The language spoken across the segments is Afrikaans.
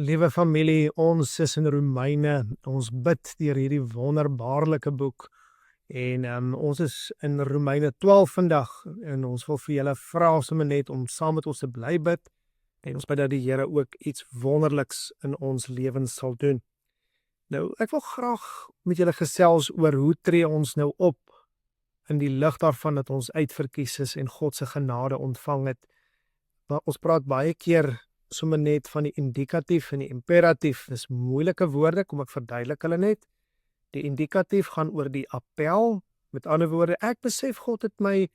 Liewe familie, ons is in Romeine, ons bid deur hierdie wonderbaarlike boek en ons is in Romeine 12 vandag en ons wil vir julle vra sommer net om saam met ons te bly bid en ons bid dat die Here ook iets wonderliks in ons lewens sal doen. Nou, ek wil graag met julle gesels oor hoe tree ons nou op in die lig daarvan dat ons uitverkies is en God se genade ontvang het. Maar ons praat baie keer sommer net van die indikatief en die imperatief. Dis moeilike woorde, kom ek verduidelik hulle net. Die indikatief gaan oor die appel. Met ander woorde, ek besef God het my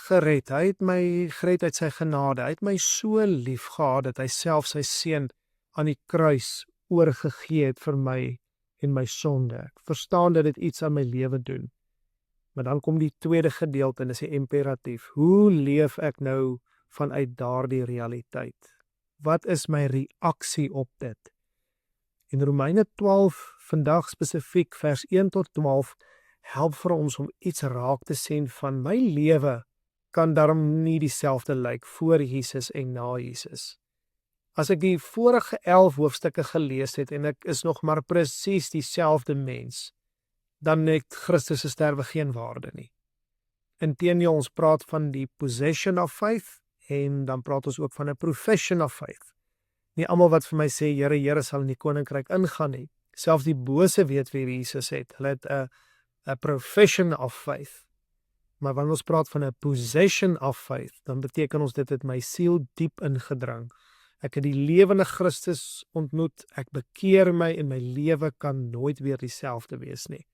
gered. Hy het my gered uit sy genade. Hy het my so lief gehad dat hy self sy seun aan die kruis oorgegee het vir my en my sonde. Ek verstaan dat dit iets aan my lewe doen. Maar dan kom die tweede gedeelte en dis die imperatief. Hoe leef ek nou vanuit daardie realiteit? Wat is my reaksie op dit? In Romeine 12, vandag spesifiek vers 1 tot 12, help vir ons om iets raak te sien van my lewe kan daarom nie dieselfde lyk voor Jesus en na Jesus. As ek die vorige 11 hoofstukke gelees het en ek is nog maar presies dieselfde mens, dan het Christus se sterwe geen waarde nie. Inteendeel, ons praat van die possession of faith, en dan praat ons ook van 'n profession of faith. Nie almal wat vir my sê, Here, Here sal in die koninkryk ingaan nie. Selfs die bose weet wie Jesus het. Hulle het 'n profession of faith. Maar wanneer ons praat van 'n possession of faith, dan beteken ons dit het my siel diep ingedrang. Ek het die lewende Christus ontmoet, ek bekeer my en my lewe kan nooit weer dieselfde wees nie.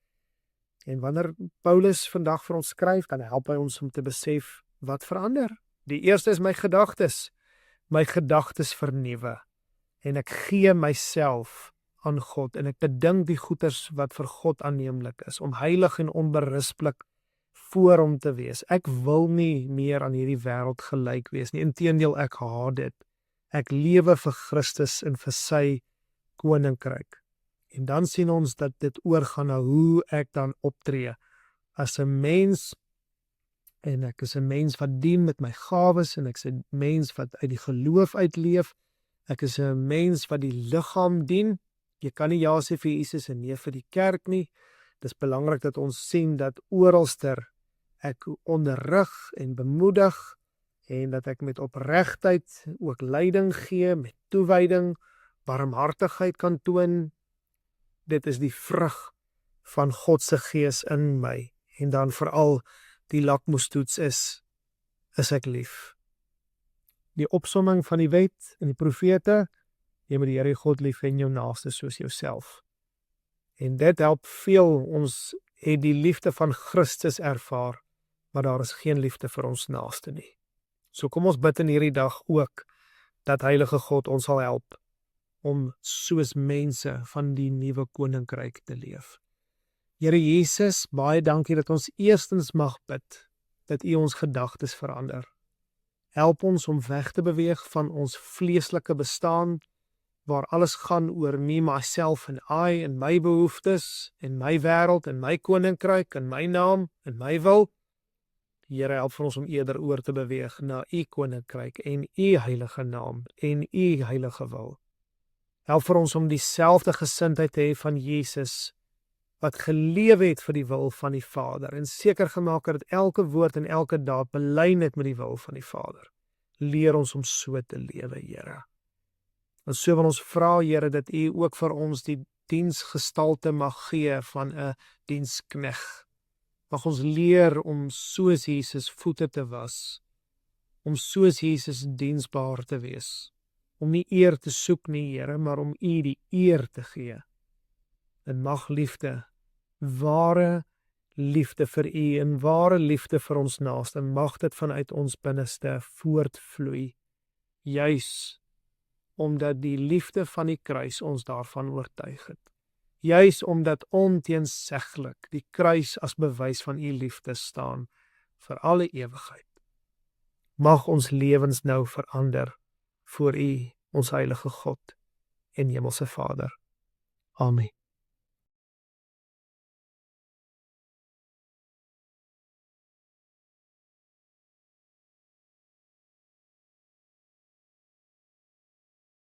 En wanneer Paulus vandag vir ons skryf, dan help hy ons om te besef wat verander. Die eerste is my gedagtes vernuwe en ek gee myself aan God en ek bedink die goeders wat vir God aanneemlik is, om heilig en onberispelik voor hom te wees. Ek wil nie meer aan hierdie wêreld gelyk wees nie, inteendeel ek haat dit. Ek lewe vir Christus en vir sy koninkryk. En dan sien ons dat dit oorgaan na hoe ek dan optree as 'n mens. En ek is 'n mens wat dien met my gawes en ek is 'n mens wat uit die geloof uitleef. Ek is 'n mens wat die liggaam dien. Jy kan nie ja sê vir Jesus en nee vir die kerk nie. Dis belangrik dat ons sien dat oralster ek onderrig en bemoedig en dat ek met opregtheid ook leiding gee, met toewyding, barmhartigheid kan toon. Dit is die vrug van God se gees in my. En dan veral die lakmoestoets is ek lief. Die opsomming van die wet en die profete, jy moet die Here God lief en jou naaste soos jouself. En dit help veel, ons het die liefde van Christus ervaar, maar daar is geen liefde vir ons naaste nie. So kom ons bid in hierdie dag ook, dat Heilige God ons sal help, om soos mense van die nuwe koninkryk te leef. Here Jesus, baie dankie dat ons eerstens mag bid, dat U ons gedagtes verander. Help ons om weg te beweeg van ons vleeslike bestaan, waar alles gaan oor me, myself en I, en my behoeftes, en my wêreld, en my koninkryk, en my naam, en my wil. Here, help vir ons om eerder oor te beweeg na U koninkryk, en U heilige naam, en U heilige wil. Help vir ons om dieselfde gesindheid te hê van Jesus, wat gelewe het vir die wil van die Vader, en seker gemaak het dat elke woord en elke daad belyn het met die wil van die Vader. Leer ons om so te lewe, Here. En so wil ons vra, Here, dat U ook vir ons die diensgestalte mag gee van 'n dienskneg. Mag ons leer om soos Jesus voete te was, om soos Jesus diensbaar te wees, om nie eer te soek nie, Here, maar om U die eer te gee. En mag liefde, ware liefde vir U en ware liefde vir ons naaste, mag dit vanuit ons binneste voortvloei, juis omdat die liefde van die kruis ons daarvan oortuig het. Juis omdat onteenseglik die kruis as bewys van U liefde staan vir alle ewigheid. Mag ons lewens nou verander voor U, ons heilige God en Hemelse Vader. Amen.